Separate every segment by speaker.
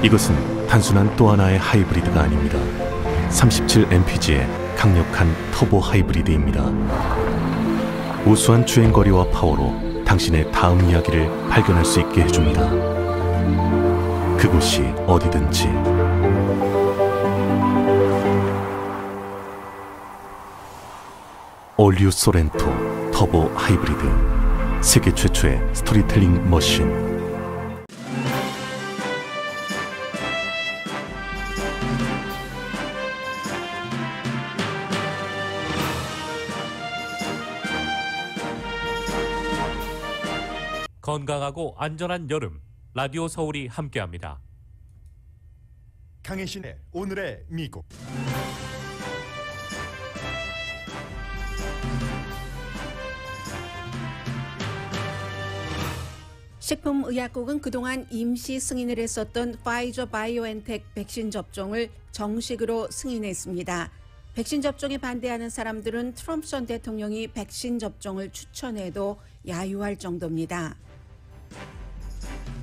Speaker 1: 이것은 단순한 또 하나의 하이브리드가 아닙니다. 37mpg의 강력한 터보 하이브리드입니다. 우수한 주행거리와 파워로 당신의 다음 이야기를 발견할 수 있게 해줍니다. 그곳이 어디든지. 올류 소렌토 터보 하이브리드, 세계 최초의 스토리텔링 머신.
Speaker 2: 건강하고 안전한 여름, 라디오 서울이 함께합니다.
Speaker 3: 강혜신의 오늘의 미국.
Speaker 4: 식품의약국은 그동안 임시 승인을 했었던 파이저 바이오엔텍 백신 접종을 정식으로 승인했습니다. 백신 접종에 반대하는 사람들은 트럼프 전 대통령이 백신 접종을 추천해도 야유할 정도입니다.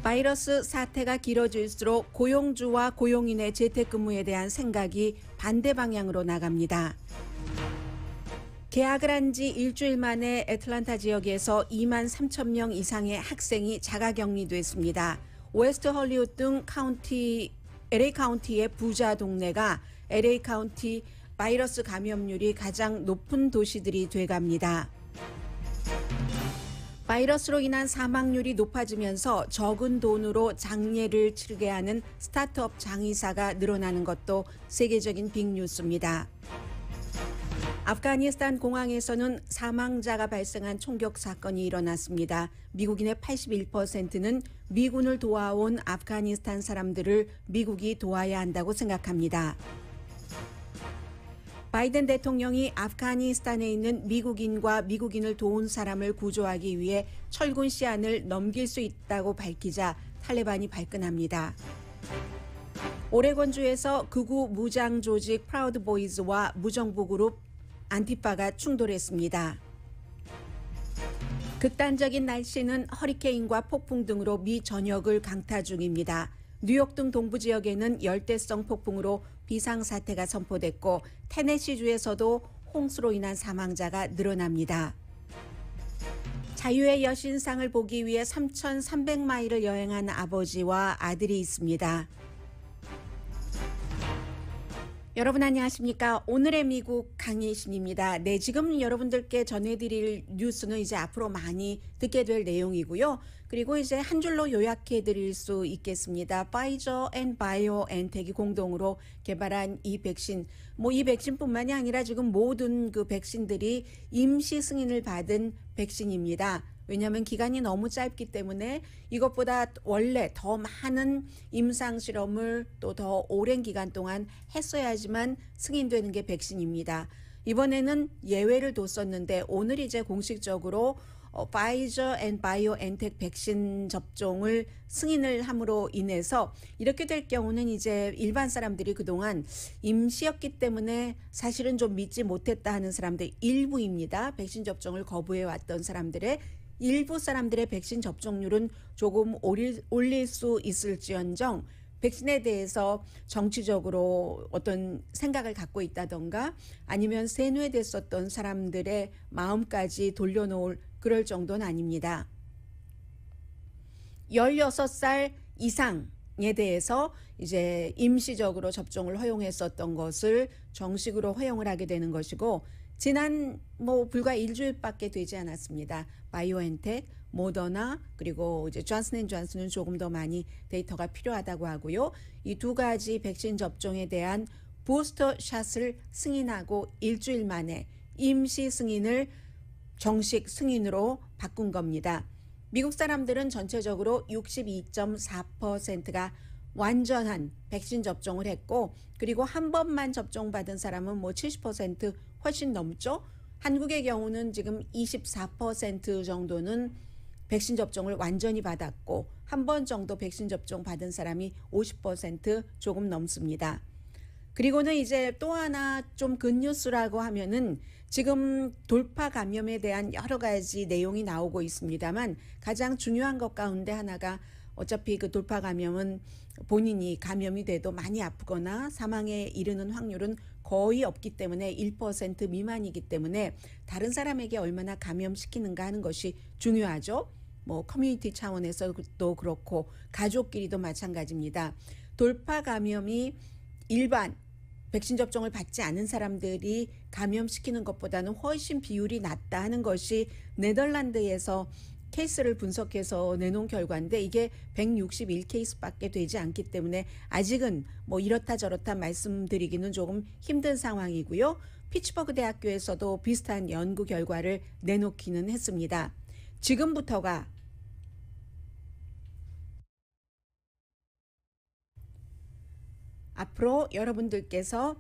Speaker 4: 바이러스 사태가 길어질수록 고용주와 고용인의 재택근무에 대한 생각이 반대 방향으로 나갑니다. 개학을 한 지 일주일 만에 애틀랜타 지역에서 2만 3천 명 이상의 학생이 자가격리됐습니다. 웨스트 헐리우드 등 LA 카운티의 부자 동네가 LA 카운티 바이러스 감염률이 가장 높은 도시들이 돼갑니다. 바이러스로 인한 사망률이 높아지면서 적은 돈으로 장례를 치르게 하는 스타트업 장의사가 늘어나는 것도 세계적인 빅뉴스입니다. 아프가니스탄 공항에서는 사망자가 발생한 총격 사건이 일어났습니다. 미국인의 81%는 미군을 도와온 아프가니스탄 사람들을 미국이 도와야 한다고 생각합니다. 바이든 대통령이 아프가니스탄에 있는 미국인과 미국인을 도운 사람을 구조하기 위해 철군 시한을 넘길 수 있다고 밝히자 탈레반이 발끈합니다. 오레곤주에서 극우 무장 조직 프라우드 보이즈와 무정부 그룹 안티파가 충돌했습니다. 극단적인 날씨는 허리케인과 폭풍 등으로 미 전역을 강타 중입니다. 뉴욕 등 동부 지역에는 열대성 폭풍으로 비상사태가 선포됐고 테네시주에서도 홍수로 인한 사망자가 늘어납니다. 자유의 여신상을 보기 위해 3,300마일을 여행한 아버지와 아들이 있습니다. 여러분 안녕하십니까? 오늘의 미국 강혜신입니다. 네, 지금 여러분들께 전해드릴 뉴스는 이제 앞으로 많이 듣게 될 내용이고요. 그리고 이제 한 줄로 요약해 드릴 수 있겠습니다. 파이저 앤 바이오엔텍이 공동으로 개발한 이 백신, 이 백신뿐만이 아니라 지금 모든 그 백신들이 임시 승인을 받은 백신입니다. 왜냐하면 기간이 너무 짧기 때문에 이것보다 원래 더 많은 임상 실험을 또 더 오랜 기간 동안 했어야지만 승인되는 게 백신입니다. 이번에는 예외를 뒀었는데 오늘 이제 공식적으로 파이저 앤 바이오엔텍 백신 접종을 승인을 함으로 인해서 이렇게 될 경우는 이제 일반 사람들이 그동안 임시였기 때문에 사실은 좀 믿지 못했다 하는 사람들 일부입니다. 백신 접종을 거부해 왔던 사람들의 일부 사람들의 백신 접종률은 조금 올릴 수 있을지언정 백신에 대해서 정치적으로 어떤 생각을 갖고 있다던가 아니면 세뇌됐었던 사람들의 마음까지 돌려놓을 그럴 정도는 아닙니다. 16살 이상에 대해서 이제 임시적으로 접종을 허용했었던 것을 정식으로 허용을 하게 되는 것이고 지난 불과 일주일밖에 되지 않았습니다. 바이오엔텍, 모더나 그리고 이제 존슨앤존슨은 조금 더 많이 데이터가 필요하다고 하고요. 이 두 가지 백신 접종에 대한 부스터 샷을 승인하고 일주일 만에 임시 승인을 정식 승인으로 바꾼 겁니다. 미국 사람들은 전체적으로 62.4%가 완전한 백신 접종을 했고 그리고 한 번만 접종받은 사람은 70% 훨씬 넘죠. 한국의 경우는 지금 24% 정도는 백신 접종을 완전히 받았고 한 번 정도 백신 접종 받은 사람이 50% 조금 넘습니다. 그리고는 이제 또 하나 좀 굿뉴스라고 하면은 지금 돌파 감염에 대한 여러 가지 내용이 나오고 있습니다만 가장 중요한 것 가운데 하나가 어차피 그 돌파 감염은 본인이 감염이 돼도 많이 아프거나 사망에 이르는 확률은 거의 없기 때문에 1% 미만이기 때문에 다른 사람에게 얼마나 감염시키는가 하는 것이 중요하죠. 뭐 커뮤니티 차원에서도 그렇고 가족끼리도 마찬가지입니다. 돌파 감염이 일반 백신 접종을 받지 않은 사람들이 감염시키는 것보다는 훨씬 비율이 낮다 하는 것이 네덜란드에서 케이스를 분석해서 내놓은 결과인데 이게 161케이스밖에 되지 않기 때문에 아직은 뭐 이렇다 저렇다 말씀드리기는 조금 힘든 상황이고요. 피츠버그 대학교에서도 비슷한 연구 결과를 내놓기는 했습니다. 지금부터가 앞으로 여러분들께서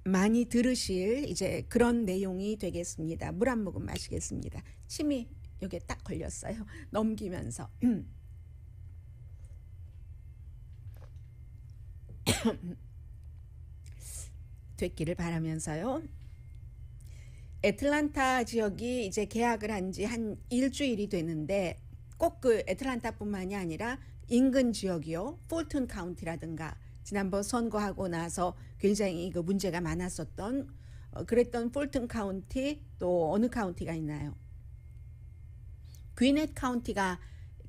Speaker 4: 많이 들으실 이제 그런 내용이 되겠습니다. 물 한 모금 마시겠습니다. 침이 여기에 딱 걸렸어요. 넘기면서. 됐기를 바라면서요. 애틀란타 지역이 이제 개학을 한 지 한 일주일이 되는데 꼭 그 애틀란타뿐만이 아니라 인근 지역이요. 폴튼 카운티라든가 지난번 선거하고 나서 굉장히 그 문제가 많았었던 그랬던 폴튼 카운티 또 어느 카운티가 있나요? 귀넷 카운티가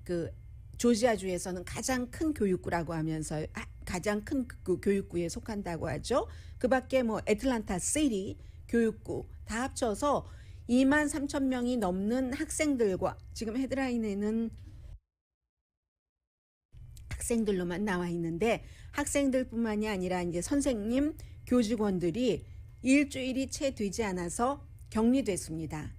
Speaker 4: 그 조지아주에서는 가장 큰 교육구라고 하면서 가장 큰 그 교육구에 속한다고 하죠. 그 밖에 뭐 애틀란타 시티 교육구 다 합쳐서 23,000명이 넘는 학생들과 지금 헤드라인에는 학생들로만 나와 있는데 학생들뿐만이 아니라 이제 선생님, 교직원들이 일주일이 채 되지 않아서 격리됐습니다.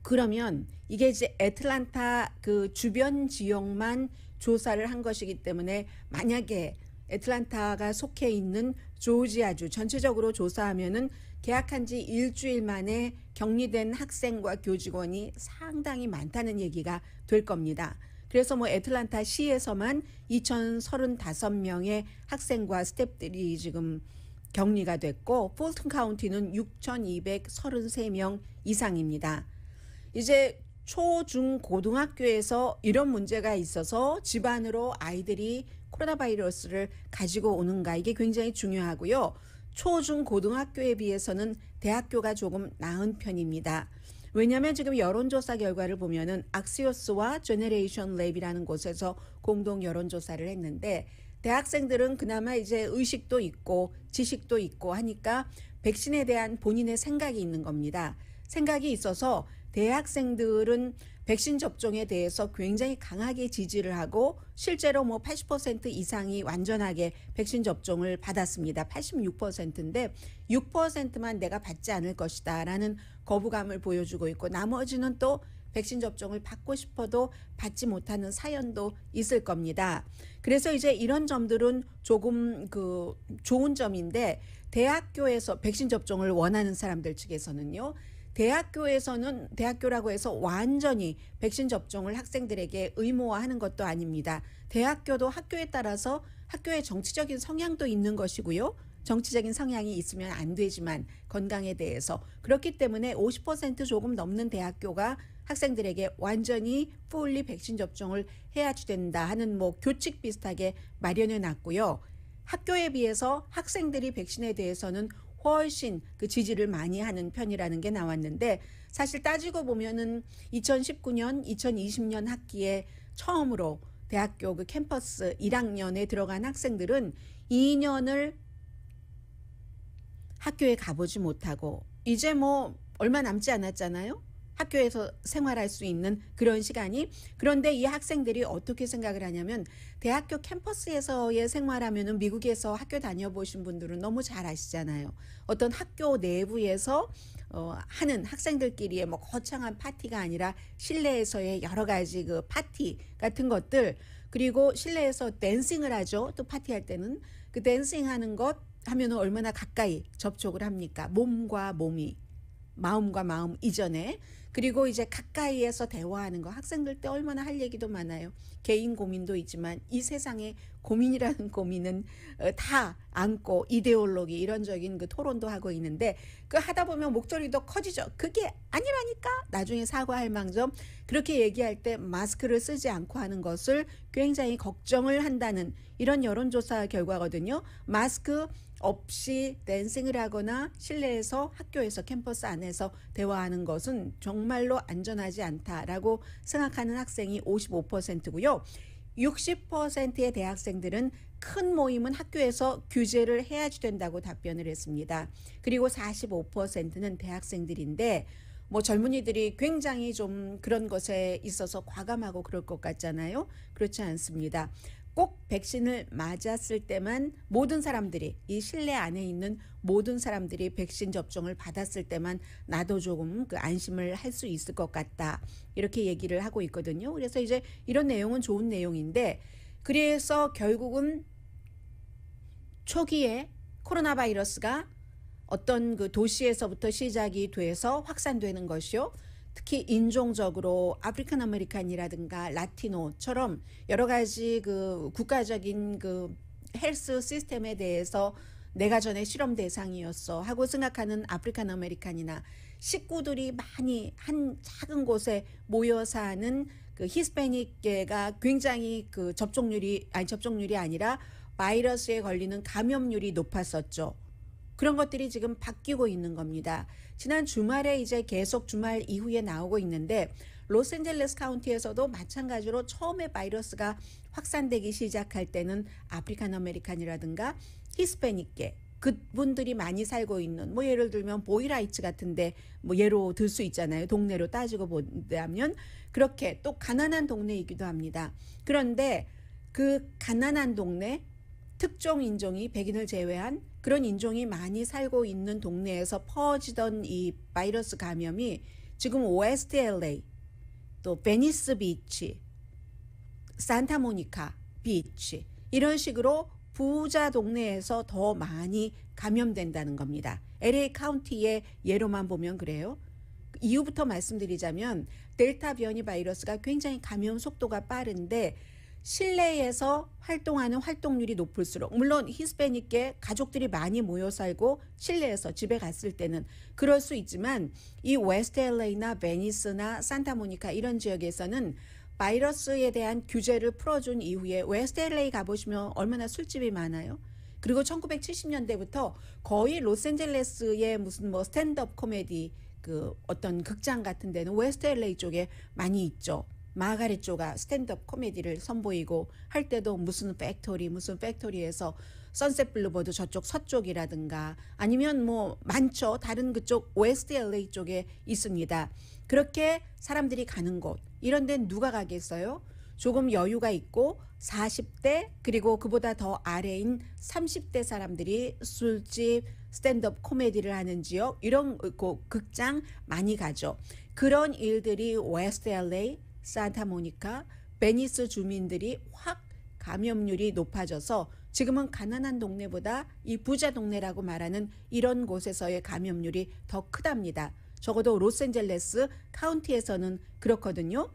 Speaker 4: 그러면 이게 이제 애틀란타 그 주변 지역만 조사를 한 것이기 때문에 만약에 애틀란타가 속해 있는 조지아주 전체적으로 조사하면은 개학한 지 일주일 만에 격리된 학생과 교직원이 상당히 많다는 얘기가 될 겁니다. 그래서 뭐 애틀란타 시에서만 2,035명의 학생과 스태프들이 지금 격리가 됐고 폴튼 카운티는 6,233명 이상입니다. 이제 초, 중, 고등학교에서 이런 문제가 있어서 집안으로 아이들이 코로나 바이러스를 가지고 오는가 이게 굉장히 중요하고요. 초, 중, 고등학교에 비해서는 대학교가 조금 나은 편입니다. 왜냐하면 지금 여론조사 결과를 보면은 악시오스와 제너레이션 랩이라는 곳에서 공동 여론조사를 했는데 대학생들은 그나마 이제 의식도 있고 지식도 있고 하니까 백신에 대한 본인의 생각이 있는 겁니다. 생각이 있어서 대학생들은 백신 접종에 대해서 굉장히 강하게 지지를 하고 실제로 뭐 80% 이상이 완전하게 백신 접종을 받았습니다. 86%인데 6%만 내가 받지 않을 것이다 라는 거부감을 보여주고 있고 나머지는 또 백신 접종을 받고 싶어도 받지 못하는 사연도 있을 겁니다. 그래서 이제 이런 점들은 조금 그 좋은 점인데 대학교에서 백신 접종을 원하는 사람들 측에서는요. 대학교라고 해서 완전히 백신 접종을 학생들에게 의무화하는 것도 아닙니다. 대학교도 학교에 따라서 학교의 정치적인 성향도 있는 것이고요. 정치적인 성향이 있으면 안 되지만 건강에 대해서 그렇기 때문에 50% 조금 넘는 대학교가 학생들에게 완전히 풀리 백신 접종을 해야 된다 하는 뭐 교칙 비슷하게 마련해 놨고요. 학교에 비해서 학생들이 백신에 대해서는 훨씬 그 지지를 많이 하는 편이라는 게 나왔는데 사실 따지고 보면은 2019년, 2020년 학기에 처음으로 대학교 그 캠퍼스 1학년에 들어간 학생들은 2년을 학교에 가보지 못하고 이제 뭐 얼마 남지 않았잖아요. 학교에서 생활할 수 있는 그런 시간이. 그런데 이 학생들이 어떻게 생각을 하냐면 대학교 캠퍼스에서의 생활하면은 미국에서 학교 다녀보신 분들은 너무 잘 아시잖아요. 어떤 학교 내부에서 하는 학생들끼리의 뭐 거창한 파티가 아니라 실내에서의 여러 가지 그 파티 같은 것들 그리고 실내에서 댄싱을 하죠. 또 파티할 때는 그 댄싱하는 것 하면은 얼마나 가까이 접촉을 합니까? 몸과 몸이. 마음과 마음 이전에. 그리고 이제 가까이에서 대화하는 거, 학생들 때 얼마나 할 얘기도 많아요. 개인 고민도 있지만 이 세상에 고민이라는 고민은 다 안고 이데올로기 이런적인 그 토론도 하고 있는데, 그 하다 보면 목소리도 커지죠. 그게 아니라니까. 나중에 사과할 망정 그렇게 얘기할 때 마스크를 쓰지 않고 하는 것을 굉장히 걱정을 한다는 이런 여론조사 결과거든요. 마스크 없이 댄싱을 하거나 실내에서 학교에서 캠퍼스 안에서 대화하는 것은 정말로 안전하지 않다라고 생각하는 학생이 55%고요. 60%의 대학생들은 큰 모임은 학교에서 규제를 해야지 된다고 답변을 했습니다. 그리고 45%는 대학생들인데, 뭐 젊은이들이 굉장히 좀 그런 것에 있어서 과감하고 그럴 것 같잖아요. 그렇지 않습니다. 꼭 백신을 맞았을 때만 모든 사람들이, 이 실내 안에 있는 모든 사람들이 백신 접종을 받았을 때만 나도 조금 그 안심을 할 수 있을 것 같다, 이렇게 얘기를 하고 있거든요. 그래서 이제 이런 내용은 좋은 내용인데, 그래서 결국은 초기에 코로나 바이러스가 어떤 그 도시에서부터 시작이 돼서 확산되는 것이요. 특히 인종적으로 아프리칸 아메리칸이라든가 라티노처럼 여러 가지 그 국가적인 그 헬스 시스템에 대해서 내가 전에 실험 대상이었어 하고 생각하는 아프리칸 아메리칸이나 식구들이 많이 한 작은 곳에 모여 사는 그 히스패닉계가 굉장히 그 접종률이 아니라 바이러스에 걸리는 감염률이 높았었죠. 그런 것들이 지금 바뀌고 있는 겁니다. 지난 주말에 이제 계속 주말 이후에 나오고 있는데, 로스앤젤레스 카운티에서도 마찬가지로 처음에 바이러스가 확산되기 시작할 때는 아프리칸 아메리칸이라든가 히스패닉계 그분들이 많이 살고 있는, 뭐 예를 들면 보이라이츠 같은데 뭐 예로 들 수 있잖아요. 동네로 따지고 본다면 그렇게 또 가난한 동네이기도 합니다. 그런데 그 가난한 동네, 특정 인종이 백인을 제외한 그런 인종이 많이 살고 있는 동네에서 퍼지던 이 바이러스 감염이 지금 웨스트 LA, 또 베니스 비치, 산타모니카 비치 이런 식으로 부자 동네에서 더 많이 감염된다는 겁니다. LA 카운티의 예로만 보면 그래요. 이유부터 말씀드리자면 델타 변이 바이러스가 굉장히 감염 속도가 빠른데, 실내에서 활동하는 활동률이 높을수록, 물론 히스패닉계 가족들이 많이 모여 살고 실내에서 집에 갔을 때는 그럴 수 있지만, 이 웨스트 LA나 베니스나 산타모니카 이런 지역에서는 바이러스에 대한 규제를 풀어준 이후에 웨스트 LA 가보시면 얼마나 술집이 많아요. 그리고 1970년대부터 거의 로스앤젤레스의 무슨 뭐 스탠드업 코미디 그 어떤 극장 같은 데는 웨스트 LA 쪽에 많이 있죠. 마가렛 조가 스탠드업 코미디를 선보이고 할 때도 무슨 팩토리에서 선셋 블루버드 저쪽 서쪽이라든가 아니면 뭐 많죠. 다른 그쪽 웨스트 LA 쪽에 있습니다. 그렇게 사람들이 가는 곳, 이런 데는 누가 가겠어요? 조금 여유가 있고 40대 그리고 그보다 더 아래인 30대 사람들이 술집, 스탠드업 코미디를 하는 지역, 이런 극장 많이 가죠. 그런 일들이 웨스트 LA, 산타모니카, 베니스 주민들이 확 감염률이 높아져서 지금은 가난한 동네보다 이 부자 동네라고 말하는 이런 곳에서의 감염률이 더 크답니다. 적어도 로스앤젤레스 카운티에서는 그렇거든요.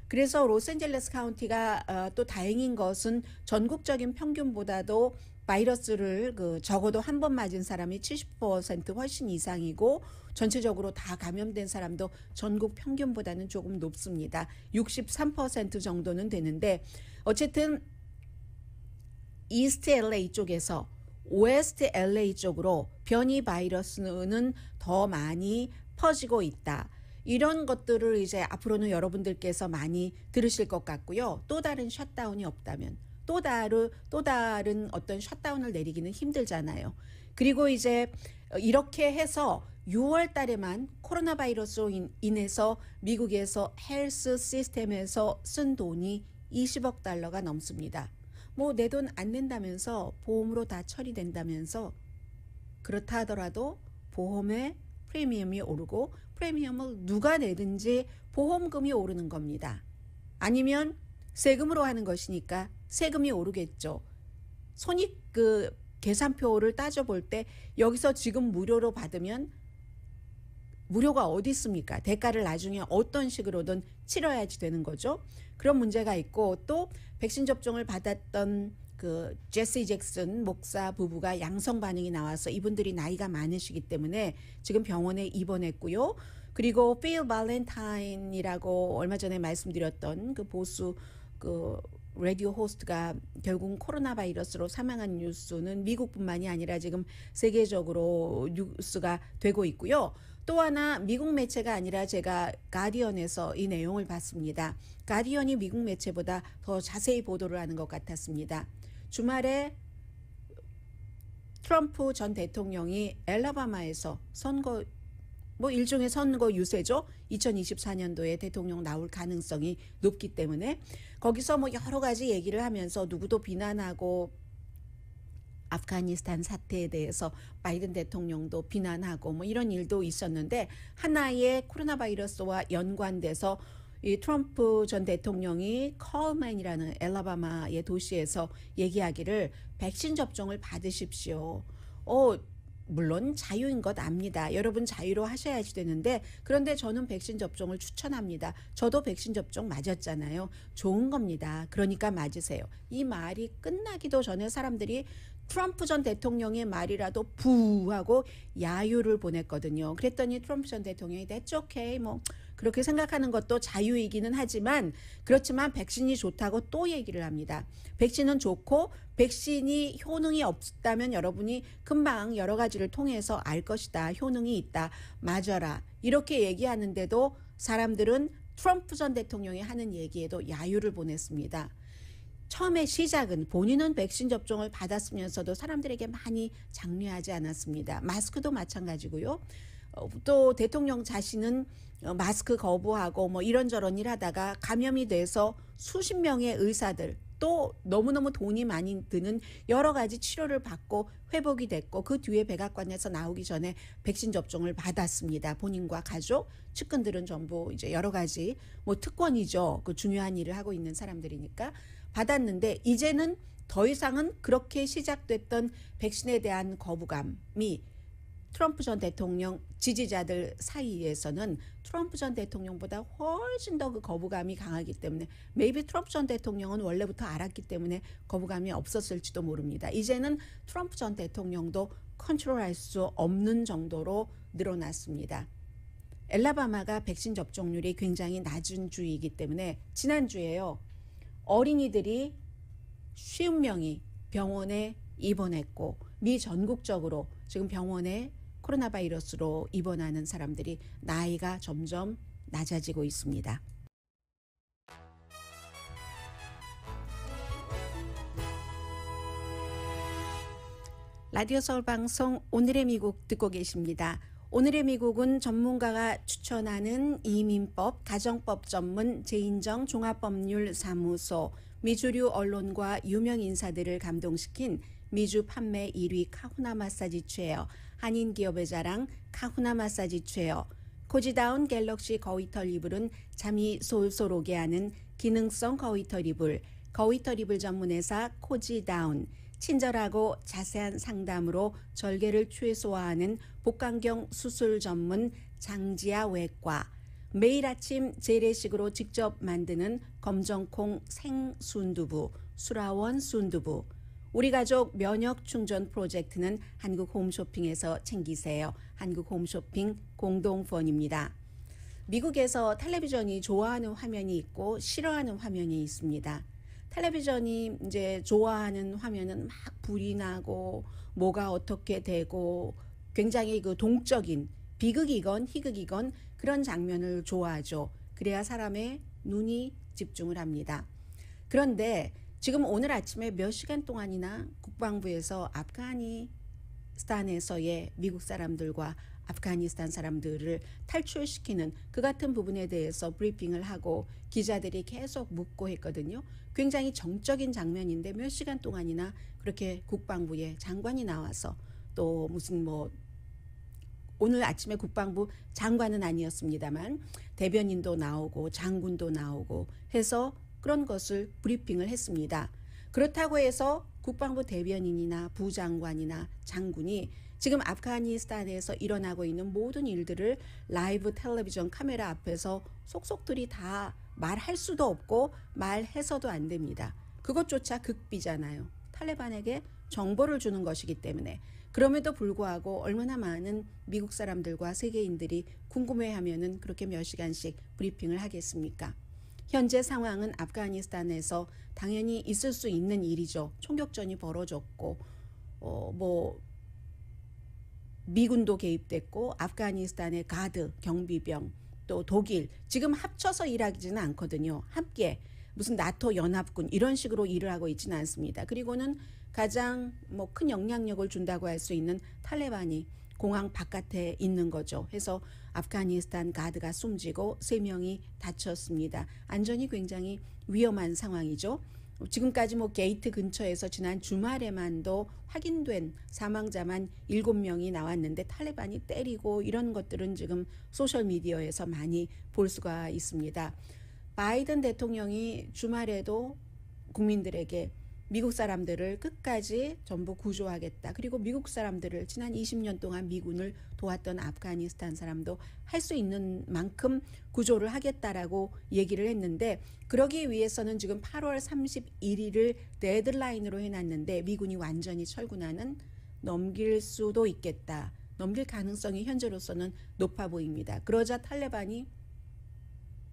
Speaker 4: 그래서 로스앤젤레스 카운티가 또 다행인 것은 전국적인 평균보다도 바이러스를 적어도 한 번 맞은 사람이 70% 훨씬 이상이고, 전체적으로 다 감염된 사람도 전국 평균보다는 조금 높습니다. 63% 정도는 되는데, 어쨌든 이스트 LA 쪽에서 웨스트 LA 쪽으로 변이 바이러스는 더 많이 퍼지고 있다. 이런 것들을 이제 앞으로는 여러분들께서 많이 들으실 것 같고요. 또 다른 셧다운이 없다면 또 다른 어떤 셧다운을 내리기는 힘들잖아요. 그리고 이제 이렇게 해서 6월 달에만 코로나 바이러스로 인해서 미국에서 헬스 시스템에서 쓴 돈이 20억 달러가 넘습니다. 뭐 내 돈 안 낸다면서 보험으로 다 처리된다면서, 그렇다 하더라도 보험의 프리미엄이 오르고, 프리미엄을 누가 내든지 보험금이 오르는 겁니다. 아니면 세금으로 하는 것이니까 세금이 오르겠죠. 손익 계산표를 따져볼 때 여기서 지금 무료로 받으면 무료가 어디 있습니까? 대가를 나중에 어떤 식으로든 치러야지 되는 거죠. 그런 문제가 있고 또 백신 접종을 받았던 그 제시 잭슨 목사 부부가 양성 반응이 나와서 이분들이 나이가 많으시기 때문에 지금 병원에 입원했고요. 그리고 필 발렌타인이라고 얼마 전에 말씀드렸던 그 보수 그 라디오 호스트가 결국 코로나 바이러스로 사망한 뉴스는 미국뿐만이 아니라 지금 세계적으로 뉴스가 되고 있고요. 또 하나 미국 매체가 아니라 제가 가디언에서 이 내용을 봤습니다. 가디언이 미국 매체보다 더 자세히 보도를 하는 것 같았습니다. 주말에 트럼프 전 대통령이 엘라바마에서 선거 뭐 일종의 선거 유세죠. 2024년도에 대통령 나올 가능성이 높기 때문에 거기서 뭐 여러 가지 얘기를 하면서 누구도 비난하고 아프가니스탄 사태에 대해서 바이든 대통령도 비난하고 뭐 이런 일도 있었는데 하나의 코로나 바이러스와 연관돼서 이 트럼프 전 대통령이 컬맨이라는 엘라바마의 도시에서 얘기하기를 백신 접종을 받으십시오. 물론 자유인 것 압니다. 여러분 자유로 하셔야지 되는데 그런데 저는 백신 접종을 추천합니다. 저도 백신 접종 맞았잖아요. 좋은 겁니다. 그러니까 맞으세요. 이 말이 끝나기도 전에 사람들이 트럼프 전 대통령의 말이라도 부하고 야유를 보냈거든요. 그랬더니 트럼프 전 대통령이 That's okay 뭐 그렇게 생각하는 것도 자유이기는 하지만 그렇지만 백신이 좋다고 또 얘기를 합니다. 백신은 좋고 백신이 효능이 없다면 여러분이 금방 여러 가지를 통해서 알 것이다. 효능이 있다. 맞아라. 이렇게 얘기하는데도 사람들은 트럼프 전 대통령이 하는 얘기에도 야유를 보냈습니다. 처음에 시작은 본인은 백신 접종을 받았으면서도 사람들에게 많이 장려하지 않았습니다. 마스크도 마찬가지고요. 또 대통령 자신은 마스크 거부하고 뭐 이런저런 일 하다가 감염이 돼서 수십 명의 의사들 또 너무너무 돈이 많이 드는 여러 가지 치료를 받고 회복이 됐고 그 뒤에 백악관에서 나오기 전에 백신 접종을 받았습니다. 본인과 가족, 측근들은 전부 이제 여러 가지 뭐 특권이죠. 그 중요한 일을 하고 있는 사람들이니까 받았는데 이제는 더 이상은 그렇게 시작됐던 백신에 대한 거부감이 트럼프 전 대통령 지지자들 사이에서는 트럼프 전 대통령보다 훨씬 더 그 거부감이 강하기 때문에 maybe 트럼프 전 대통령은 원래부터 알았기 때문에 거부감이 없었을지도 모릅니다. 이제는 트럼프 전 대통령도 컨트롤할 수 없는 정도로 늘어났습니다. 엘라바마가 백신 접종률이 굉장히 낮은 주이기 때문에 지난주에요. 어린이들이 50명이 병원에 입원했고 미 전국적으로 지금 병원에 코로나 바이러스로 입원하는 사람들이 나이가 점점 낮아지고 있습니다. 라디오 서울 방송 오늘의 미국 듣고 계십니다. 오늘의 미국은 전문가가 추천하는 이민법, 가정법 전문 제인정 종합법률사무소, 미주류 언론과 유명 인사들을 감동시킨 미주 판매 1위 카후나 마사지 체어, 한인 기업의 자랑 카후나 마사지 체어, 코지다운 갤럭시 거위털 이불은 잠이 솔솔 오게 하는 기능성 거위털 이불, 거위털 이불 전문회사 코지다운, 친절하고 자세한 상담으로 절개를 최소화하는 복강경 수술 전문 장지아 외과, 매일 아침 재래식으로 직접 만드는 검정콩 생순두부, 수라원 순두부, 우리 가족 면역 충전 프로젝트는 한국 홈쇼핑에서 챙기세요. 한국 홈쇼핑 공동펀입니다. 미국에서 텔레비전이 좋아하는 화면이 있고 싫어하는 화면이 있습니다. 텔레비전이 이제 좋아하는 화면은 막 불이 나고 뭐가 어떻게 되고 굉장히 그 동적인 비극이건 희극이건 그런 장면을 좋아하죠. 그래야 사람의 눈이 집중을 합니다. 그런데 지금 오늘 아침에 몇 시간 동안이나 국방부에서 아프가니스탄에서의 미국 사람들과 아프가니스탄 사람들을 탈출시키는 그 같은 부분에 대해서 브리핑을 하고 기자들이 계속 묻고 했거든요. 굉장히 정적인 장면인데 몇 시간 동안이나 그렇게 국방부에 장관이 나와서 또 무슨 뭐 오늘 아침에 국방부 장관은 아니었습니다만 대변인도 나오고 장군도 나오고 해서 그런 것을 브리핑을 했습니다. 그렇다고 해서 국방부 대변인이나 부장관이나 장군이 지금 아프가니스탄에서 일어나고 있는 모든 일들을 라이브 텔레비전 카메라 앞에서 속속들이 다 말할 수도 없고 말해서도 안 됩니다. 그것조차 극비잖아요. 탈레반에게 정보를 주는 것이기 때문에. 그럼에도 불구하고 얼마나 많은 미국 사람들과 세계인들이 궁금해하면은 그렇게 몇 시간씩 브리핑을 하겠습니까? 현재 상황은 아프가니스탄에서 당연히 있을 수 있는 일이죠. 총격전이 벌어졌고 미군도 개입됐고 아프가니스탄의 가드, 경비병, 또 독일 지금 합쳐서 일하지는 않거든요. 함께 무슨 나토 연합군 이런 식으로 일을 하고 있지는 않습니다. 그리고는 가장 큰 영향력을 준다고 할 수 있는 탈레반이 공항 바깥에 있는 거죠. 해서 아프가니스탄 가드가 숨지고 3명이 다쳤습니다. 안전이 굉장히 위험한 상황이죠. 지금까지 게이트 근처에서 지난 주말에만도 확인된 사망자만 7명이 나왔는데 탈레반이 때리고 이런 것들은 지금 소셜미디어에서 많이 볼 수가 있습니다. 바이든 대통령이 주말에도 국민들에게 미국 사람들을 끝까지 전부 구조하겠다. 그리고 미국 사람들을 지난 20년 동안 미군을 도왔던 아프가니스탄 사람도 할 수 있는 만큼 구조를 하겠다라고 얘기를 했는데 그러기 위해서는 지금 8월 31일을 데드라인으로 해놨는데 미군이 완전히 철군하는 넘길 수도 있겠다. 넘길 가능성이 현재로서는 높아 보입니다. 그러자 탈레반이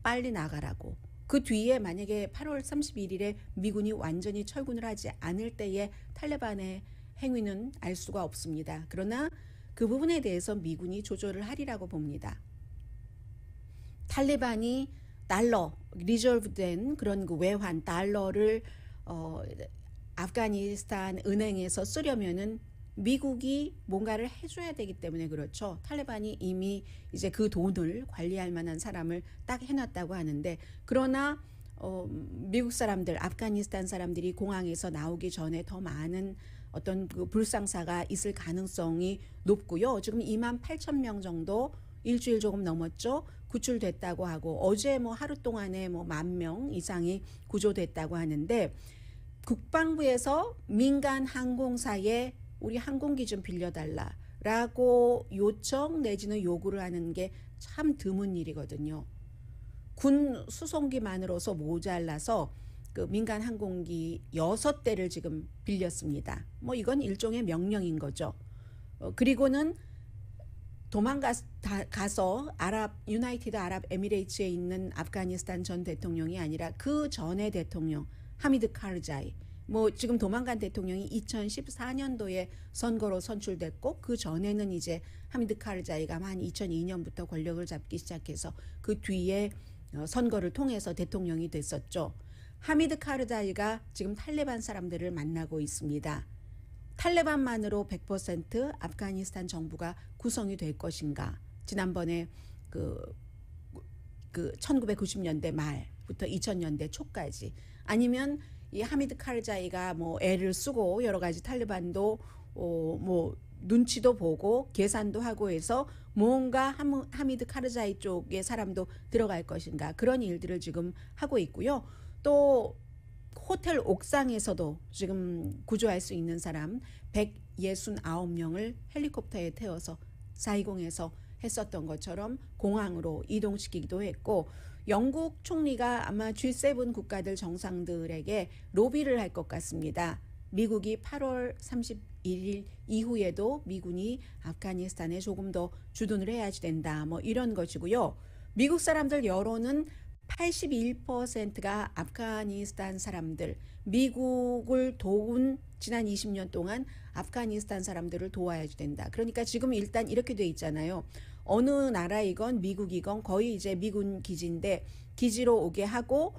Speaker 4: 빨리 나가라고. 그 뒤에 만약에 8월 31일에 미군이 완전히 철군을 하지 않을 때의 탈레반의 행위는 알 수가 없습니다. 그러나 그 부분에 대해서 미군이 조절을 하리라고 봅니다. 탈레반이 달러, 리저브된 그런 그 외환 달러를 아프가니스탄 은행에서 쓰려면은 미국이 뭔가를 해줘야 되기 때문에 그렇죠. 탈레반이 이미 이제 그 돈을 관리할 만한 사람을 딱 해놨다고 하는데 그러나 미국 사람들, 아프가니스탄 사람들이 공항에서 나오기 전에 더 많은 어떤 그 불상사가 있을 가능성이 높고요. 지금 28,000명 정도 일주일 조금 넘었죠. 구출됐다고 하고 어제 하루 동안에 10,000명 이상이 구조됐다고 하는데 국방부에서 민간 항공사에 우리 항공기 좀 빌려달라라고 요청 내지는 요구를 하는 게 참 드문 일이거든요. 군 수송기만으로서 모자라서 그 민간 항공기 6대를 지금 빌렸습니다. 이건 일종의 명령인 거죠. 그리고는 도망가서 유나이티드 아랍 에미레이츠에 있는 아프가니스탄 전 대통령이 아니라 그 전의 대통령 하미드 카르자이 지금 도망간 대통령이 2014년도에 선거로 선출됐고 그 전에는 이제 하미드 카르자이가 한 2002년부터 권력을 잡기 시작해서 그 뒤에 선거를 통해서 대통령이 됐었죠. 하미드 카르자이가 지금 탈레반 사람들을 만나고 있습니다. 탈레반만으로 100% 아프가니스탄 정부가 구성이 될 것인가. 지난번에 그 1990년대 말부터 2000년대 초까지 아니면 이 하미드 카르자이가 애를 쓰고 여러 가지 탈레반도 눈치도 보고 계산도 하고 해서 뭔가 하미드 카르자이 쪽의 사람도 들어갈 것인가 그런 일들을 지금 하고 있고요. 또 호텔 옥상에서도 지금 구조할 수 있는 사람 169명을 헬리콥터에 태워서 사이공에서 했었던 것처럼 공항으로 이동시키기도 했고 영국 총리가 아마 G7 국가들 정상들에게 로비를 할 것 같습니다. 미국이 8월 31일 이후에도 미군이 아프가니스탄에 조금 더 주둔을 해야지 된다. 이런 것이고요. 미국 사람들 여론은 81%가 아프가니스탄 사람들, 미국을 도운 지난 20년 동안 아프가니스탄 사람들을 도와야지 된다. 그러니까 지금 일단 이렇게 돼 있잖아요. 어느 나라이건 미국이건 거의 이제 미군 기지인데 기지로 오게 하고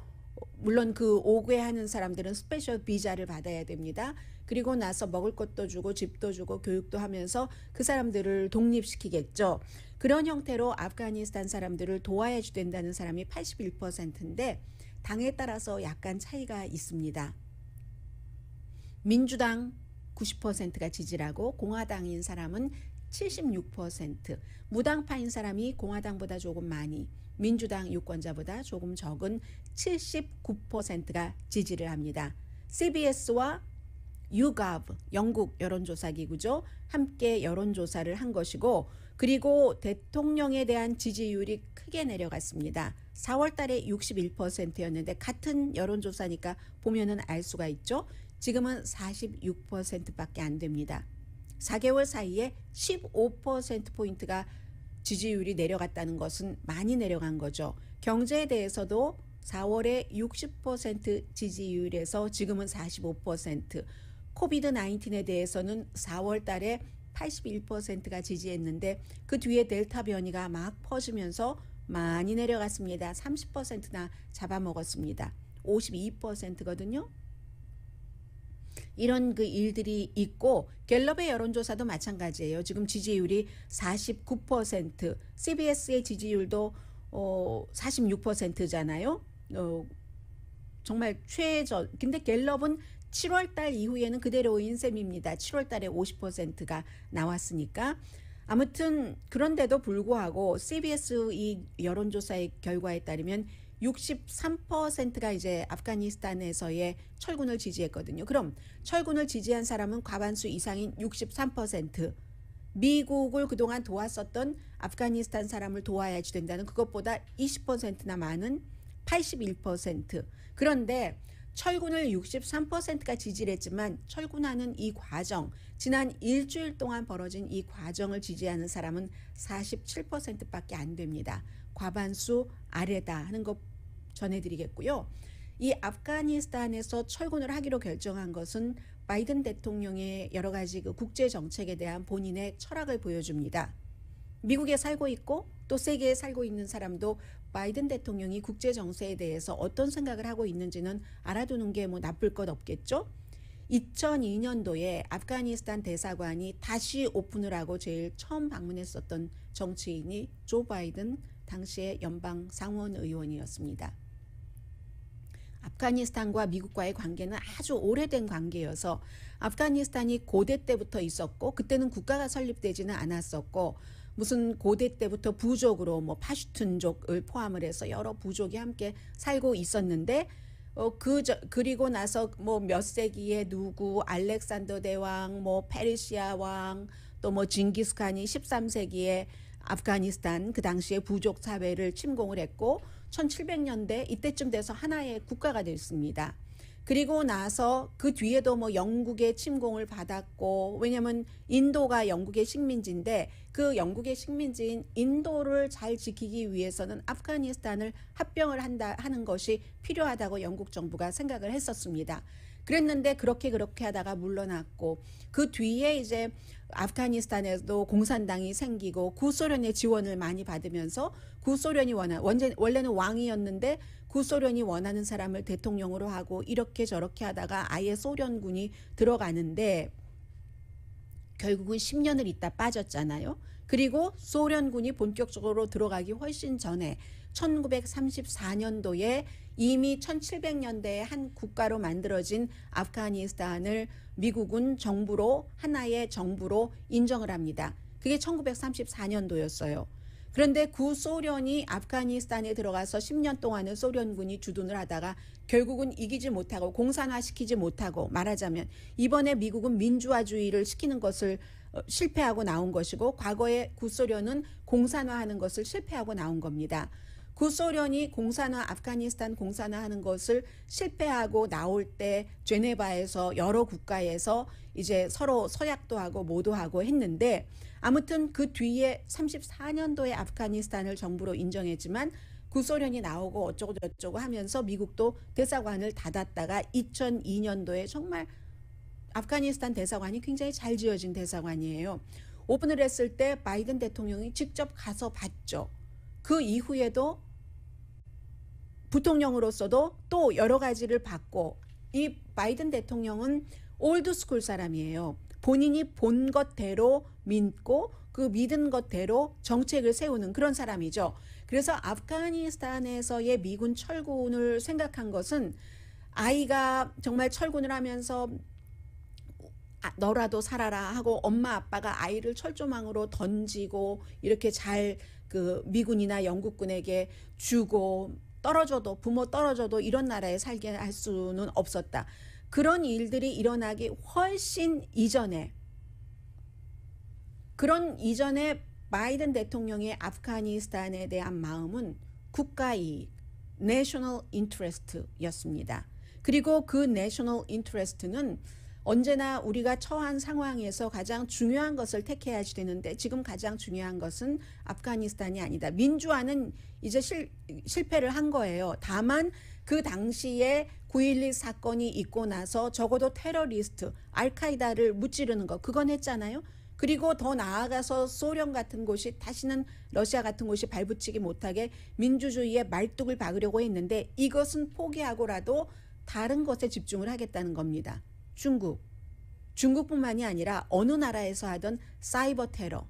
Speaker 4: 물론 그 오게 하는 사람들은 스페셜 비자를 받아야 됩니다. 그리고 나서 먹을 것도 주고 집도 주고 교육도 하면서 그 사람들을 독립시키겠죠. 그런 형태로 아프가니스탄 사람들을 도와야지 된다는 사람이 81%인데 당에 따라서 약간 차이가 있습니다. 민주당 90%가 지지를 하고 공화당인 사람은 76%, 무당파인 사람이 공화당보다 조금 많이, 민주당 유권자보다 조금 적은 79%가 지지를 합니다. CBS와 YouGov, 영국 여론조사 기구죠. 함께 여론조사를 한 것이고, 그리고 대통령에 대한 지지율이 크게 내려갔습니다. 4월 달에 61%였는데 같은 여론조사니까 보면은 알 수가 있죠. 지금은 46%밖에 안 됩니다. 4개월 사이에 15%포인트가 지지율이 내려갔다는 것은 많이 내려간 거죠. 경제에 대해서도 4월에 60% 지지율에서 지금은 45%, 코비드 19에 대해서는 4월 달에 81%가 지지했는데 그 뒤에 델타 변이가 막 퍼지면서 많이 내려갔습니다. 30%나 잡아먹었습니다. 52%거든요. 이런 그 일들이 있고 갤럽의 여론조사도 마찬가지예요. 지금 지지율이 49%, CBS의 지지율도 46%잖아요. 정말 최저. 근데 갤럽은 7월 달 이후에는 그대로인 셈입니다. 7월 달에 50%가 나왔으니까. 아무튼 그런데도 불구하고 CBS 이 여론조사의 결과에 따르면 63%가 이제 아프가니스탄에서의 철군을 지지했거든요. 그럼 철군을 지지한 사람은 과반수 이상인 63%, 미국을 그동안 도왔었던 아프가니스탄 사람을 도와야지 된다는 그것보다 20%나 많은 81%. 그런데 철군을 63%가 지지를 했지만 철군하는 이 과정, 지난 일주일 동안 벌어진 이 과정을 지지하는 사람은 47%밖에 안 됩니다. 과반수 아래다 하는 것 전해드리겠고요. 이 아프가니스탄에서 철군을 하기로 결정한 것은 바이든 대통령의 여러 가지 그 국제 정책에 대한 본인의 철학을 보여줍니다. 미국에 살고 있고 또 세계에 살고 있는 사람도 바이든 대통령이 국제 정세에 대해서 어떤 생각을 하고 있는지는 알아두는 게 뭐 나쁠 것 없겠죠. 2002년도에 아프가니스탄 대사관이 다시 오픈을 하고 제일 처음 방문했었던 정치인이 조 바이든 당시의 연방 상원 의원이었습니다. 아프가니스탄과 미국과의 관계는 아주 오래된 관계여서 아프가니스탄이 고대 때부터 있었고 그때는 국가가 설립되지는 않았었고 무슨 고대 때부터 부족으로 뭐 파슈툰족을 포함을 해서 여러 부족이 함께 살고 있었는데 그리고 나서 뭐 몇 세기에 누구 알렉산더 대왕, 뭐 페르시아 왕, 또 뭐 징기스칸이 13세기에 아프가니스탄 그 당시에 부족 사회를 침공을 했고 1700년대 이때쯤 돼서 하나의 국가가 됐습니다. 그리고 나서 그 뒤에도 뭐 영국의 침공을 받았고 왜냐하면 인도가 영국의 식민지인데 그 영국의 식민지인 인도를 잘 지키기 위해서는 아프가니스탄을 합병을 하는 것이 필요하다고 영국 정부가 생각을 했었습니다. 그랬는데 그렇게 하다가 물러났고 그 뒤에 이제 아프가니스탄에도 공산당이 생기고 구소련의 지원을 많이 받으면서 구소련이 원래는 왕이었는데 구소련이 원하는 사람을 대통령으로 하고 이렇게 저렇게 하다가 아예 소련군이 들어가는데 결국은 10년을 있다 빠졌잖아요. 그리고 소련군이 본격적으로 들어가기 훨씬 전에 1934년도에 이미 1700년대에 한 국가로 만들어진 아프가니스탄을 미국은 정부로 하나의 정부로 인정을 합니다. 그게 1934년도였어요. 그런데 구소련이 아프가니스탄에 들어가서 10년 동안은 소련군이 주둔을 하다가 결국은 이기지 못하고 공산화시키지 못하고 말하자면 이번에 미국은 민주화주의를 시키는 것을 실패하고 나온 것이고 과거에 구소련은 공산화하는 것을 실패하고 나온 겁니다. 구소련이 아프가니스탄 공산화하는 것을 실패하고 나올 때 제네바에서 여러 국가에서 이제 서로 서약도 하고 뭐도 하고 했는데 아무튼 그 뒤에 34년도에 아프가니스탄을 정부로 인정했지만 구소련이 나오고 어쩌고 저쩌고 하면서 미국도 대사관을 닫았다가 2002년도에 정말 아프가니스탄 대사관이 굉장히 잘 지어진 대사관이에요. 오픈을 했을 때 바이든 대통령이 직접 가서 봤죠. 그 이후에도 부통령으로서도 또 여러 가지를 봤고 이 바이든 대통령은 올드스쿨 사람이에요. 본인이 본 것대로 믿고 그 믿은 것대로 정책을 세우는 그런 사람이죠. 그래서 아프가니스탄에서의 미군 철군을 생각한 것은 아이가 정말 철군을 하면서 너라도 살아라 하고 엄마 아빠가 아이를 철조망으로 던지고 이렇게 잘 그 미군이나 영국군에게 주고 부모 떨어져도 이런 나라에 살게 할 수는 없었다. 그런 일들이 일어나기 훨씬 이전에, 그런 이전에 바이든 대통령의 아프가니스탄에 대한 마음은 국가이익, 내셔널 인트레스트였습니다. 그리고 그 내셔널 인트레스트는 언제나 우리가 처한 상황에서 가장 중요한 것을 택해야지 되는데 지금 가장 중요한 것은 아프가니스탄이 아니다. 민주화는 이제 실패를 한 거예요. 다만 그 당시에 9.11 사건이 있고 나서 적어도 테러리스트, 알카이다를 무찌르는 거, 그건 했잖아요. 그리고 더 나아가서 소련 같은 곳이 다시는 러시아 같은 곳이 발붙이지 못하게 민주주의의 말뚝을 박으려고 했는데 이것은 포기하고라도 다른 것에 집중을 하겠다는 겁니다. 중국뿐만이 아니라 어느 나라에서 하던 사이버 테러,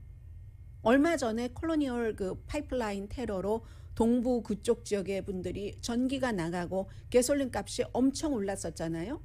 Speaker 4: 얼마 전에 콜로니얼 그 파이프라인 테러로 동부 그쪽 지역의 분들이 전기가 나가고 가솔린 값이 엄청 올랐었잖아요.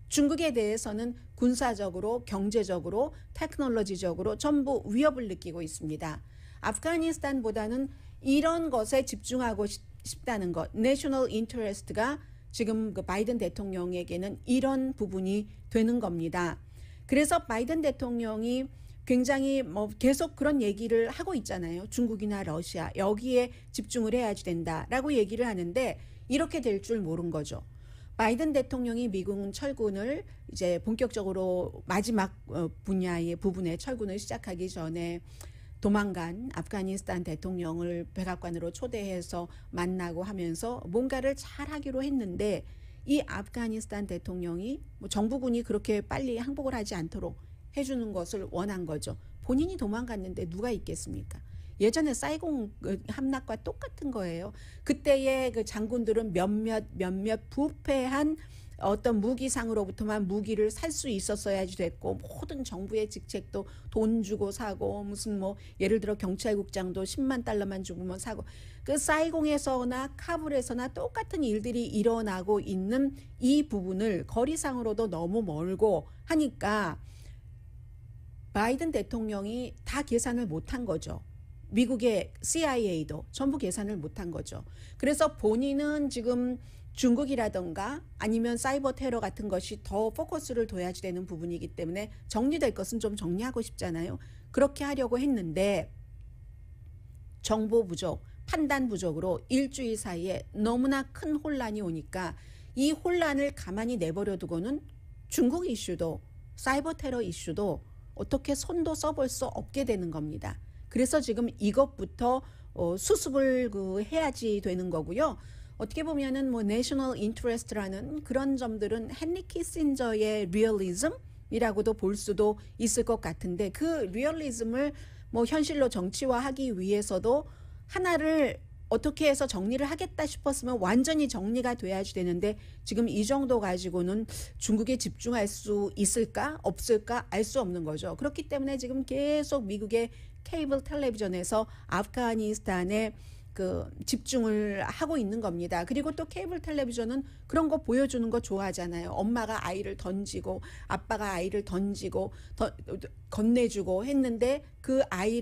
Speaker 4: 중국에 대해서는 군사적으로, 경제적으로, 테크놀로지적으로 전부 위협을 느끼고 있습니다. 아프가니스탄보다는 이런 것에 집중하고 싶다는 것, 내셔널 인터레스트가 지금 그 바이든 대통령에게는 이런 부분이 되는 겁니다. 그래서 바이든 대통령이 굉장히 계속 그런 얘기를 하고 있잖아요. 중국이나 러시아 여기에 집중을 해야지 된다라고 얘기를 하는데 이렇게 될 줄 모른 거죠. 바이든 대통령이 미군 철군을 이제 본격적으로 마지막 분야의 부분의 철군을 시작하기 전에 도망간 아프가니스탄 대통령을 백악관으로 초대해서 만나고 하면서 뭔가를 잘 하기로 했는데 이 아프가니스탄 대통령이 정부군이 그렇게 빨리 항복을 하지 않도록 해주는 것을 원한 거죠. 본인이 도망갔는데 누가 있겠습니까? 예전에 사이공 함락과 똑같은 거예요. 그때의 그 장군들은 몇몇 부패한 어떤 무기상으로부터만 무기를 살 수 있었어야지 됐고 모든 정부의 직책도 돈 주고 사고 무슨 예를 들어 경찰국장도 10만 달러만 주고만 사고 그 사이공에서나 카불에서나 똑같은 일들이 일어나고 있는 이 부분을 거리상으로도 너무 멀고 하니까 바이든 대통령이 다 계산을 못한 거죠. 미국의 CIA도 전부 계산을 못한 거죠. 그래서 본인은 지금 중국이라던가 아니면 사이버 테러 같은 것이 더 포커스를 둬야지 되는 부분이기 때문에 정리될 것은 좀 정리하고 싶잖아요. 그렇게 하려고 했는데 정보 부족, 판단 부족으로 일주일 사이에 너무나 큰 혼란이 오니까 이 혼란을 가만히 내버려 두고는 중국 이슈도 사이버 테러 이슈도 어떻게 손도 써볼 수 없게 되는 겁니다. 그래서 지금 이것부터 수습을 해야지 되는 거고요. 어떻게 보면은 내셔널 인터레스트라는 그런 점들은 헨리 키신저의 리얼리즘이라고도 볼 수도 있을 것 같은데 그 리얼리즘을 현실로 정치화하기 위해서도 하나를 어떻게 해서 정리를 하겠다 싶었으면 완전히 정리가 돼야지 되는데 지금 이 정도 가지고는 중국에 집중할 수 있을까 없을까 알 수 없는 거죠. 그렇기 때문에 지금 계속 미국의 케이블 텔레비전에서 아프가니스탄에 집중을 하고 있는 겁니다. 그리고 또 케이블 텔레비전은 그런 거 보여주는 거 좋아하잖아요. 엄마가 아이를 던지고 아빠가 아이를 던지고 건네주고 했는데 그 아이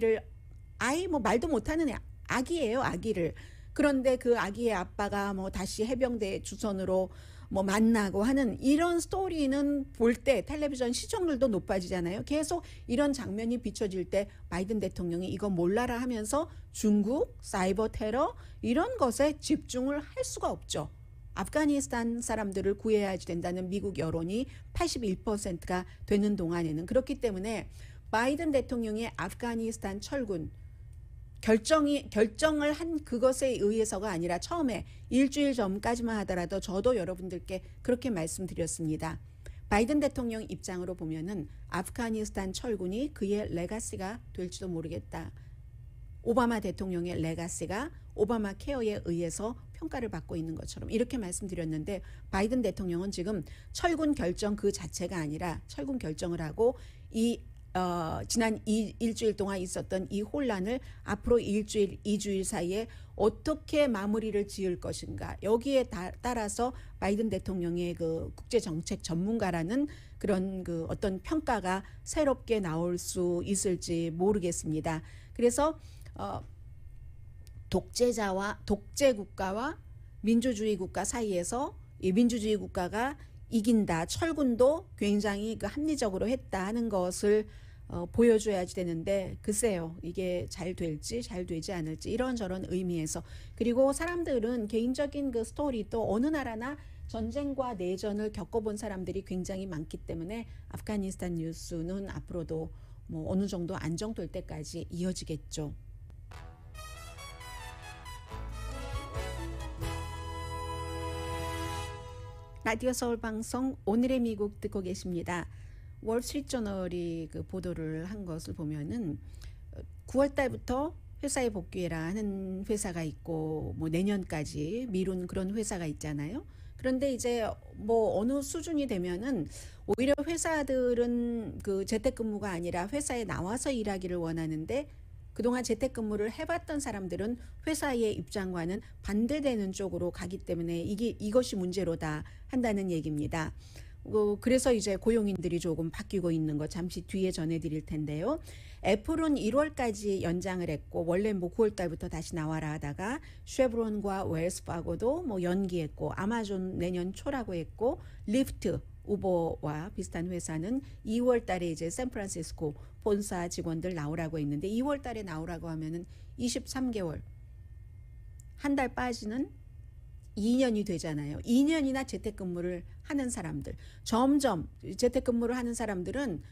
Speaker 4: 말도 못하는 아기예요. 아기를. 그런데 그 아기의 아빠가 다시 해병대 주선으로 만나고 하는 이런 스토리는 볼 때 텔레비전 시청률도 높아지잖아요. 계속 이런 장면이 비춰질 때 바이든 대통령이 이거 몰라라 하면서 중국, 사이버 테러 이런 것에 집중을 할 수가 없죠. 아프가니스탄 사람들을 구해야지 된다는 미국 여론이 81%가 되는 동안에는 그렇기 때문에 바이든 대통령의 아프가니스탄 철군 결정을 한 그것에 의해서가 아니라 처음에 일주일 전까지만 하더라도 저도 여러분들께 그렇게 말씀드렸습니다. 바이든 대통령 입장으로 보면은 아프가니스탄 철군이 그의 레가시가 될지도 모르겠다. 오바마 대통령의 레가시가 오바마 케어에 의해서 평가를 받고 있는 것처럼 이렇게 말씀드렸는데 바이든 대통령은 지금 철군 결정 그 자체가 아니라 철군 결정을 하고 지난 일주일 동안 있었던 이 혼란을 앞으로 일주일, 2주일 사이에 어떻게 마무리를 지을 것인가 여기에 따라서 바이든 대통령의 그 국제정책 전문가라는 그런 어떤 평가가 새롭게 나올 수 있을지 모르겠습니다. 그래서 독재 국가와 민주주의 국가 사이에서 이 민주주의 국가가 이긴다. 철군도 굉장히 그 합리적으로 했다 하는 것을 보여줘야지 되는데 글쎄요. 이게 잘 될지 잘 되지 않을지 이런저런 의미에서 그리고 사람들은 개인적인 그 스토리 또 어느 나라나 전쟁과 내전을 겪어본 사람들이 굉장히 많기 때문에 아프가니스탄 뉴스는 앞으로도 뭐 어느 정도 안정될 때까지 이어지겠죠. 라디오 서울 방송 오늘의 미국 듣고 계십니다. 월스트리트저널이 그 보도를 한 것을 보면은 9월 달부터 회사에 복귀해라 하는 회사가 있고 뭐 내년까지 미룬 그런 회사가 있잖아요. 그런데 이제 뭐 어느 수준이 되면은 오히려 회사들은 그 재택근무가 아니라 회사에 나와서 일하기를 원하는데 그동안 재택근무를 해봤던 사람들은 회사의 입장과는 반대되는 쪽으로 가기 때문에 이것이 문제로다 한다는 얘기입니다. 그래서 이제 고용인들이 조금 바뀌고 있는 거 잠시 뒤에 전해드릴 텐데요. 애플은 1월까지 연장을 했고 원래 뭐 9월 달부터 다시 나와라 하다가 쉐브론과 웰스파고도 뭐 연기했고 아마존 내년 초라고 했고 리프트 우버와 비슷한 회사는 2월 달에 이제 샌프란시스코 본사 직원들 나오라고 했는데 2월 달에 나오라고 하면은 23개월 한 달 빠지는 2년이 되잖아요. 2년이나 재택근무를 하는 사람들 점점 재택근무를 하는 사람들은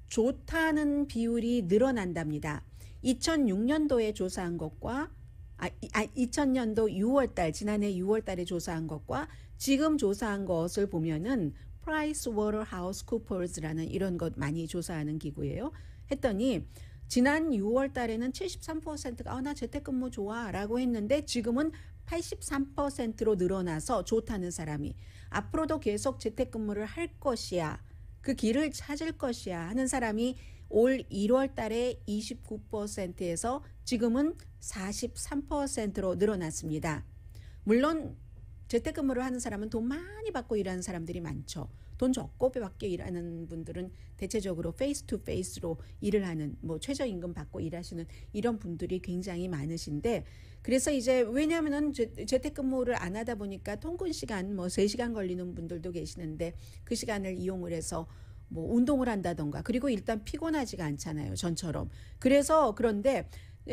Speaker 4: 좋다는 비율이 늘어난답니다. 2006년도에 조사한 것과 2000년도 6월달 지난해 6월달에 조사한 것과 지금 조사한 것을 보면은 프라이스워터하우스쿠퍼스라는 이런 것 많이 조사하는 기구예요. 했더니 지난 6월 달에는 73%가 나 재택근무 좋아 라고 했는데 지금은 83%로 늘어나서 좋다는 사람이 앞으로도 계속 재택근무를 할 것이야. 그 길을 찾을 것이야 하는 사람이 올 1월 달에 29%에서 지금은 43%로 늘어났습니다. 물론 재택근무를 하는 사람은 돈 많이 받고 일하는 사람들이 많죠. 돈 적고 밖에 일하는 분들은 대체적으로 페이스 투 페이스로 일을 하는 뭐 최저임금 받고 일하시는 이런 분들이 굉장히 많으신데 그래서 이제 왜냐하면은 재택근무를 안 하다 보니까 통근 시간 뭐 3시간 걸리는 분들도 계시는데 그 시간을 이용을 해서 뭐 운동을 한다던가 그리고 일단 피곤하지가 않잖아요. 전처럼. 그래서 그런데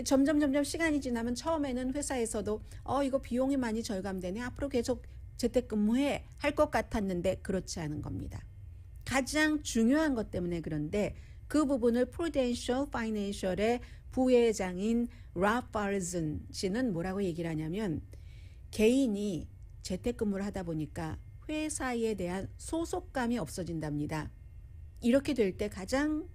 Speaker 4: 점점 시간이 지나면 처음에는 회사에서도 이거 비용이 많이 절감되네. 앞으로 계속 재택근무해 할 것 같았는데 그렇지 않은 겁니다. 가장 중요한 것 때문에 그런데 그 부분을 Prudential Financial의 부회장인 랍 파르슨 씨는 뭐라고 얘기를 하냐면 개인이 재택근무를 하다 보니까 회사에 대한 소속감이 없어진답니다. 이렇게 될 때 가장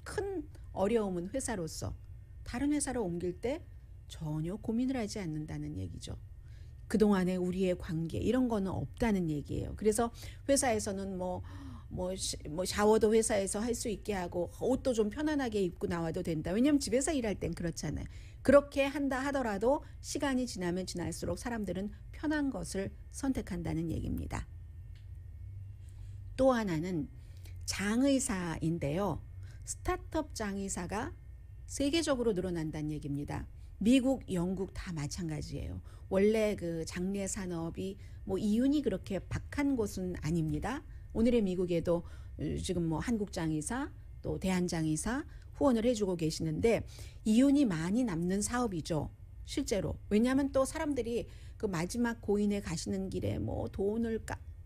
Speaker 4: 큰 어려움은 회사로서 다른 회사로 옮길 때 전혀 고민을 하지 않는다는 얘기죠. 그동안의 우리의 관계 이런 거는 없다는 얘기예요. 그래서 회사에서는 뭐 샤워도 회사에서 할 수 있게 하고 옷도 좀 편안하게 입고 나와도 된다. 왜냐하면 집에서 일할 땐 그렇잖아요. 그렇게 한다 하더라도 시간이 지나면 지날수록 사람들은 편한 것을 선택한다는 얘기입니다. 또 하나는 장의사인데요. 스타트업 장의사가 세계적으로 늘어난다는 얘기입니다. 미국, 영국 다 마찬가지예요. 원래 그 장례 산업이 뭐 이윤이 그렇게 박한 곳은 아닙니다. 오늘의 미국에도 지금 뭐 한국장의사 또 대한장의사 후원을 해주고 계시는데 이윤이 많이 남는 사업이죠. 실제로. 왜냐하면 또 사람들이 그 마지막 고인에 가시는 길에 뭐 돈을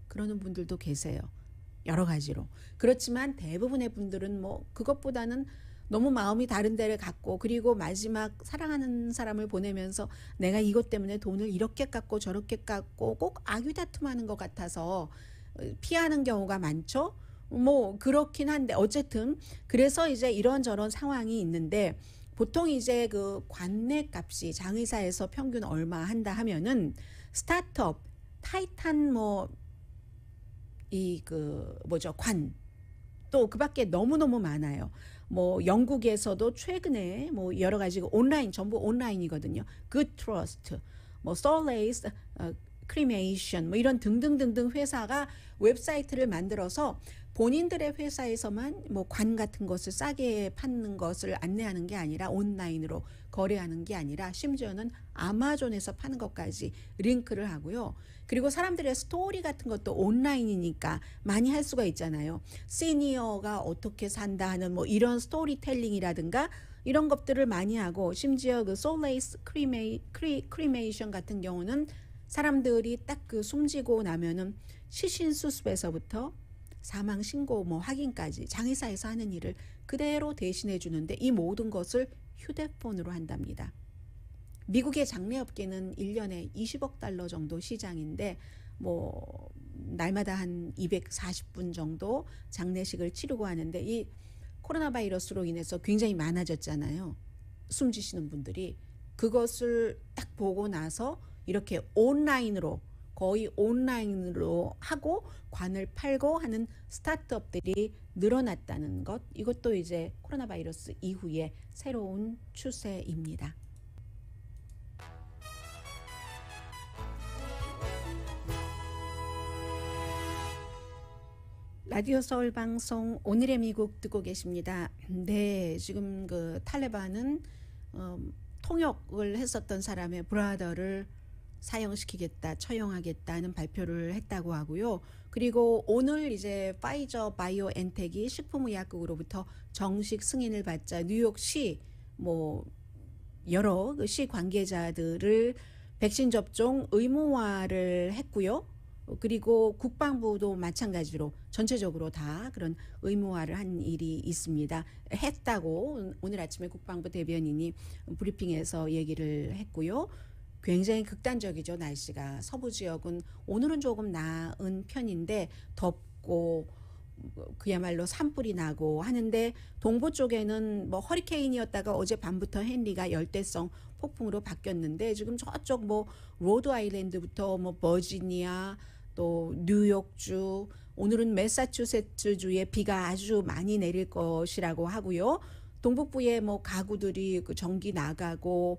Speaker 4: 그러는 분들도 계세요. 여러 가지로. 그렇지만 대부분의 분들은 뭐 그것보다는 너무 마음이 다른 데를 갖고 그리고 마지막 사랑하는 사람을 보내면서 내가 이것 때문에 돈을 이렇게 깎고 저렇게 깎고 꼭 악유다툼하는 것 같아서 피하는 경우가 많죠. 뭐 그렇긴 한데 어쨌든 그래서 이제 이런저런 상황이 있는데 보통 이제 그 관내 값이 장의사에서 평균 얼마 한다 하면은 스타트업 타이탄 관 또 그밖에 너무너무 많아요. 뭐 영국에서도 최근에 뭐 여러 가지 온라인 전부 온라인이거든요. Good Trust, 뭐 Solace, Cremation 뭐 이런 등등등등 회사가 웹사이트를 만들어서 본인들의 회사에서만 뭐 관 같은 것을 싸게 파는 것을 안내하는 게 아니라 온라인으로 거래하는 게 아니라 심지어는 아마존에서 파는 것까지 링크를 하고요. 그리고 사람들의 스토리 같은 것도 온라인이니까 많이 할 수가 있잖아요. 시니어가 어떻게 산다 하는 뭐 이런 스토리텔링이라든가 이런 것들을 많이 하고, 심지어 그 솔레이스 크리메이션 같은 경우는 사람들이 딱 그 숨지고 나면은 시신 수습에서부터 사망 신고 뭐 확인까지 장의사에서 하는 일을 그대로 대신해 주는데, 이 모든 것을 휴대폰으로 한답니다. 미국의 장례업계는 1년에 20억 달러 정도 시장인데, 뭐 날마다 한 240분 정도 장례식을 치르고 하는데, 이 코로나 바이러스로 인해서 굉장히 많아졌잖아요. 숨지시는 분들이. 그것을 딱 보고 나서 이렇게 온라인으로, 거의 온라인으로 하고 관을 팔고 하는 스타트업들이 늘어났다는 것, 이것도 이제 코로나 바이러스 이후에 새로운 추세입니다. 라디오 서울 방송 오늘의 미국 듣고 계십니다. 네, 지금 그 탈레반은 통역을 했었던 사람의 브라더를 사형시키겠다, 처형하겠다는 발표를 했다고 하고요. 그리고 오늘 이제 파이저 바이오엔텍이 식품의약국으로부터 정식 승인을 받자 뉴욕시 뭐 여러 그 시 관계자들을 백신 접종 의무화를 했고요. 그리고 국방부도 마찬가지로 전체적으로 다 그런 의무화를 한 일이 있습니다. 했다고 오늘 아침에 국방부 대변인이 브리핑에서 얘기를 했고요. 굉장히 극단적이죠, 날씨가. 서부 지역은 오늘은 조금 나은 편인데 덥고 그야말로 산불이 나고 하는데, 동부 쪽에는 뭐 허리케인이었다가 어제 밤부터 헨리가 열대성 폭풍으로 바뀌었는데, 지금 저쪽 뭐 로드 아일랜드부터 뭐 버지니아 또 뉴욕주, 오늘은 매사추세츠주에 비가 아주 많이 내릴 것이라고 하고요. 동북부에 뭐 가구들이 그 전기 나가고,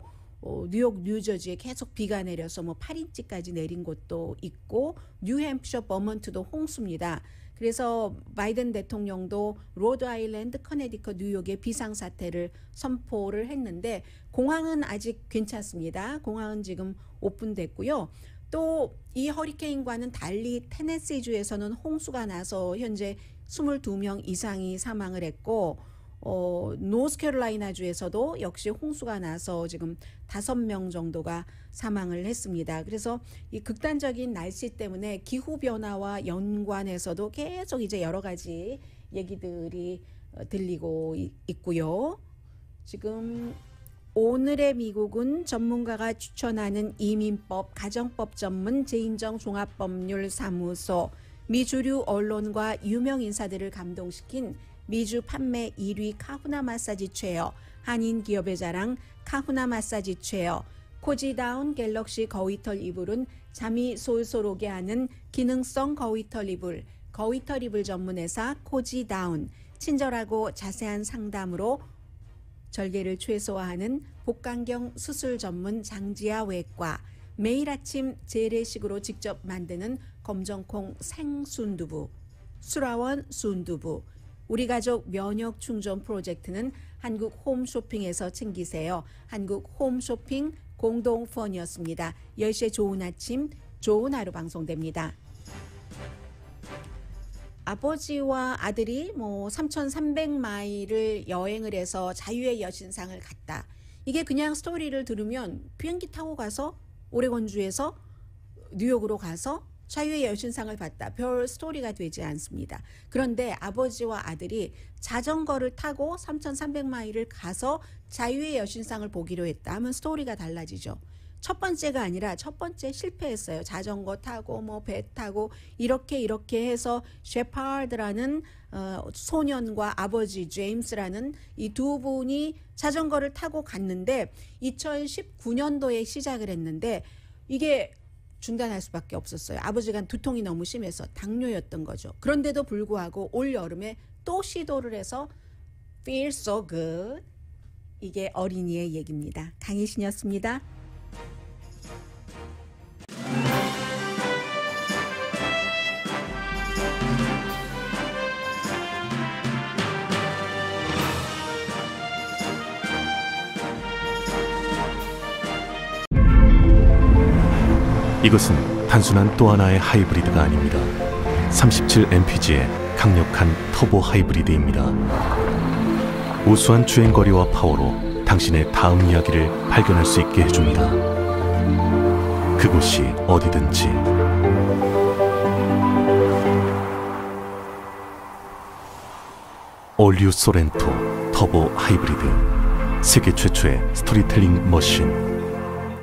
Speaker 4: 뉴욕, 뉴저지에 계속 비가 내려서 뭐 8인치까지 내린 곳도 있고, 뉴햄프셔, 버먼트도 홍수입니다. 그래서 바이든 대통령도 로드 아일랜드, 커네디컷, 뉴욕에 비상사태를 선포를 했는데, 공항은 아직 괜찮습니다. 공항은 지금 오픈됐고요. 또 이 허리케인과는 달리 테네시주에서는 홍수가 나서 현재 22명 이상이 사망을 했고, 노스캐롤라이나주에서도 역시 홍수가 나서 지금 5명 정도가 사망을 했습니다. 그래서 이 극단적인 날씨 때문에 기후변화와 연관해서도 계속 이제 여러 가지 얘기들이 들리고 있고요. 지금 오늘의 미국은 전문가가 추천하는 이민법, 가정법 전문 제인정 종합법률사무소, 미주류 언론과 유명 인사들을 감동시킨 미주 판매 1위 카후나 마사지 체어, 한인 기업의 자랑 카후나 마사지 체어, 코지다운 갤럭시 거위털 이불은 잠이 솔솔 오게 하는 기능성 거위털 이불, 거위털 이불 전문회사 코지다운, 친절하고 자세한 상담으로 절개를 최소화하는 복강경 수술 전문 장지아 외과, 매일 아침 재래식으로 직접 만드는 검정콩 생순두부, 수라원 순두부, 우리 가족 면역 충전 프로젝트는 한국 홈쇼핑에서 챙기세요. 한국 홈쇼핑 공동펀이었습니다. 10시에 좋은 아침, 좋은 하루 방송됩니다. 아버지와 아들이 뭐 3,300마일을 여행을 해서 자유의 여신상을 갔다. 이게 그냥 스토리를 들으면 비행기 타고 가서 오레곤주에서 뉴욕으로 가서 자유의 여신상을 봤다. 별 스토리가 되지 않습니다. 그런데 아버지와 아들이 자전거를 타고 3,300마일을 가서 자유의 여신상을 보기로 했다 하면 스토리가 달라지죠. 첫 번째가 아니라 첫 번째 실패했어요. 자전거 타고 뭐 배 타고 이렇게 해서 셰파드라는 소년과 아버지 제임스라는 이 두 분이 자전거를 타고 갔는데 2019년도에 시작을 했는데 이게 중단할 수밖에 없었어요. 아버지가 두통이 너무 심해서 당뇨였던 거죠. 그런데도 불구하고 올 여름에 또 시도를 해서 Feel so good. 이게 어린이의 얘기입니다. 강희신이었습니다.
Speaker 1: 이것은 단순한 또 하나의 하이브리드가 아닙니다. 37mpg의 강력한 터보 하이브리드입니다. 우수한 주행거리와 파워로 당신의 다음 이야기를 발견할 수 있게 해줍니다. 그곳이 어디든지. 올류 소렌토 터보 하이브리드, 세계 최초의 스토리텔링 머신.